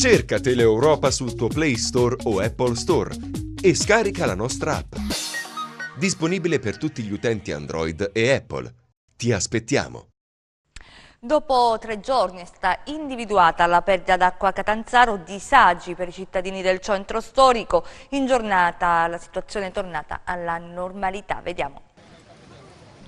Cerca Teleeuropa sul tuo Play Store o Apple Store e scarica la nostra app. Disponibile per tutti gli utenti Android e Apple. Ti aspettiamo! Dopo 3 giorni è stata individuata la perdita d'acqua a Catanzaro, disagi per i cittadini del centro storico. In giornata la situazione è tornata alla normalità. Vediamo.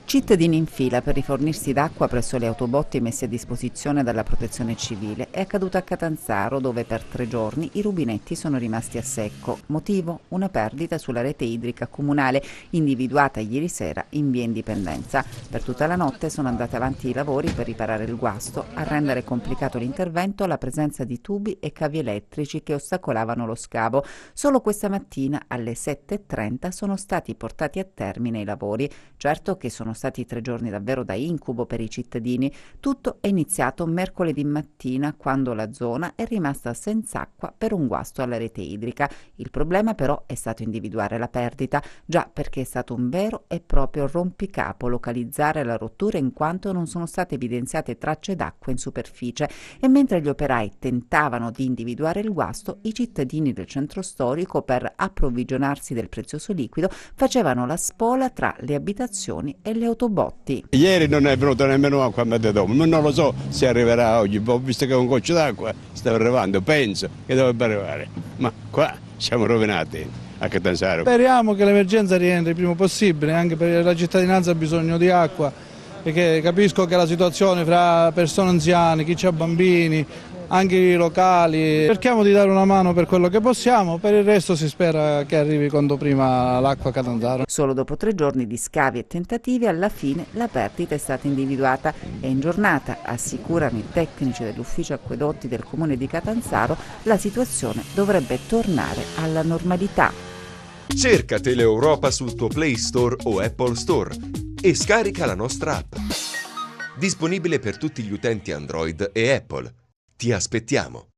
Cittadini in fila per rifornirsi d'acqua presso le autobotti messe a disposizione dalla Protezione Civile. È accaduto a Catanzaro, dove per 3 giorni i rubinetti sono rimasti a secco. Motivo? Una perdita sulla rete idrica comunale, individuata ieri sera in via Indipendenza. Per tutta la notte sono andati avanti i lavori per riparare il guasto. A rendere complicato l'intervento la presenza di tubi e cavi elettrici che ostacolavano lo scavo. Solo questa mattina alle 7:30 sono stati portati a termine i lavori. Certo che sono stati 3 giorni davvero da incubo per i cittadini. Tutto è iniziato mercoledì mattina, quando la zona è rimasta senza acqua per un guasto alla rete idrica. Il problema però è stato individuare la perdita, già perché è stato un vero e proprio rompicapo localizzare la rottura, in quanto non sono state evidenziate tracce d'acqua in superficie, e mentre gli operai tentavano di individuare il guasto, i cittadini del centro storico, per approvvigionarsi del prezioso liquido, facevano la spola tra le abitazioni e le autobotti. Ieri non è venuto nemmeno acqua a mezzogiorno, ma non lo so se arriverà oggi. Ho visto che un goccio d'acqua sta arrivando, penso che dovrebbe arrivare, ma qua siamo rovinati a Catanzaro. Speriamo che l'emergenza rientri il prima possibile, anche perché la cittadinanza ha bisogno di acqua, perché capisco che la situazione fra persone anziane, chi ha bambini, anche i locali, cerchiamo di dare una mano per quello che possiamo, per il resto si spera che arrivi quanto prima l'acqua a Catanzaro. Solo dopo 3 giorni di scavi e tentativi, alla fine la perdita è stata individuata e in giornata, assicurano i tecnici dell'ufficio acquedotti del comune di Catanzaro, la situazione dovrebbe tornare alla normalità. Cerca Teleeuropa sul tuo Play Store o Apple Store e scarica la nostra app. Disponibile per tutti gli utenti Android e Apple. Ti aspettiamo!